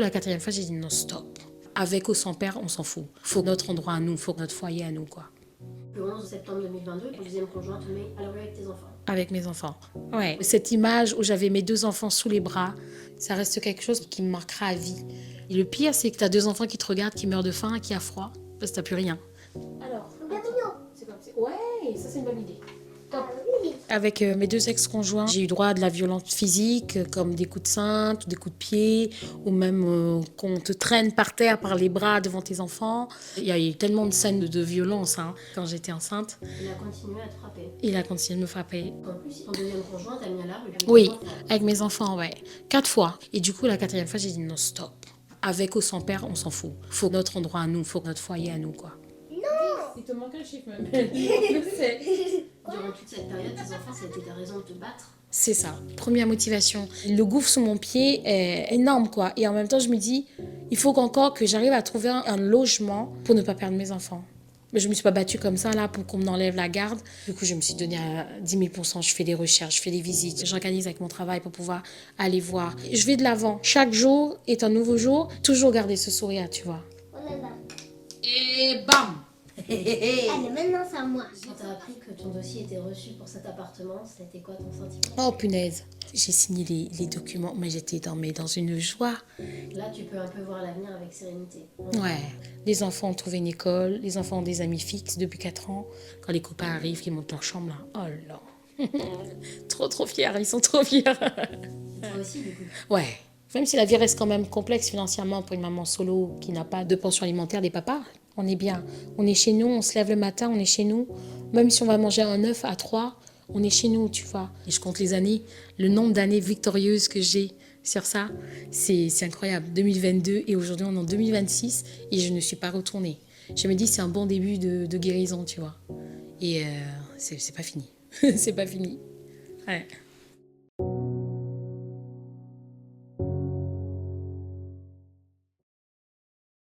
la quatrième fois, j'ai dit non, stop. Avec ou sans père, on s'en fout. Faut notre endroit à nous, faut notre foyer à nous, quoi. Le 11 septembre 2022, ton deuxième conjoint te met à la rue avec tes enfants. Avec mes enfants. Ouais. Cette image où j'avais mes 2 enfants sous les bras, ça reste quelque chose qui me marquera à vie. Et le pire, c'est que tu as 2 enfants qui te regardent, qui meurent de faim, qui a froid, parce que t'as plus rien. Alors, c'est comme ça. Ouais, ça c'est une bonne idée. Top. Avec mes 2 ex-conjoints, j'ai eu droit à de la violence physique, comme des coups de cintre, des coups de pied, ou même qu'on te traîne par terre par les bras devant tes enfants. Il y a eu tellement de scènes de violence quand j'étais enceinte. Il a continué à te frapper. Il a continué de me frapper. En plus, ton deuxième conjoint t'a mis à la rue. Oui, avec mes enfants, ouais. 4 fois. Et du coup, la quatrième fois, j'ai dit non, stop. Avec ou sans père, on s'en fout. Faut notre endroit à nous, faut notre foyer à nous, quoi. Il te manque un chiffre même. Durant toute cette période, tes enfants, c'était ta raison de te battre. C'est ça, première motivation. Le gouffre sous mon pied est énorme, quoi. Et en même temps, je me dis, il faut qu'encore que j'arrive à trouver un logement pour ne pas perdre mes enfants. Mais je ne me suis pas battue comme ça, là, pour qu'on m'enlève la garde. Du coup, je me suis donnée à 10 000%. Je fais des recherches, je fais des visites. J'organise avec mon travail pour pouvoir aller voir. Je vais de l'avant. Chaque jour est un nouveau jour. Toujours garder ce sourire, tu vois. Oh là là. Et bam! Allez, maintenant c'est à moi. Quand t'as appris que ton dossier était reçu pour cet appartement, c'était quoi ton sentiment? Oh, punaise. J'ai signé les documents, mais j'étais dans une joie. Là, tu peux un peu voir l'avenir avec sérénité. Ouais. Les enfants ont trouvé une école, les enfants ont des amis fixes depuis 4 ans. Quand les copains arrivent, qui montent leur chambre, là, oh là. Trop fiers, ils sont trop fiers. Toi aussi, du coup. Ouais. Même si la vie reste quand même complexe financièrement pour une maman solo qui n'a pas de pension alimentaire des papas, on est bien. On est chez nous, on se lève le matin, on est chez nous. Même si on va manger un œuf à 3, on est chez nous, tu vois. Et je compte les années, le nombre d'années victorieuses que j'ai sur ça, c'est incroyable. 2022 et aujourd'hui on est en 2026 et je ne suis pas retournée. Je me dis c'est un bon début de guérison, tu vois. Et c'est pas fini. C'est pas fini. Ouais.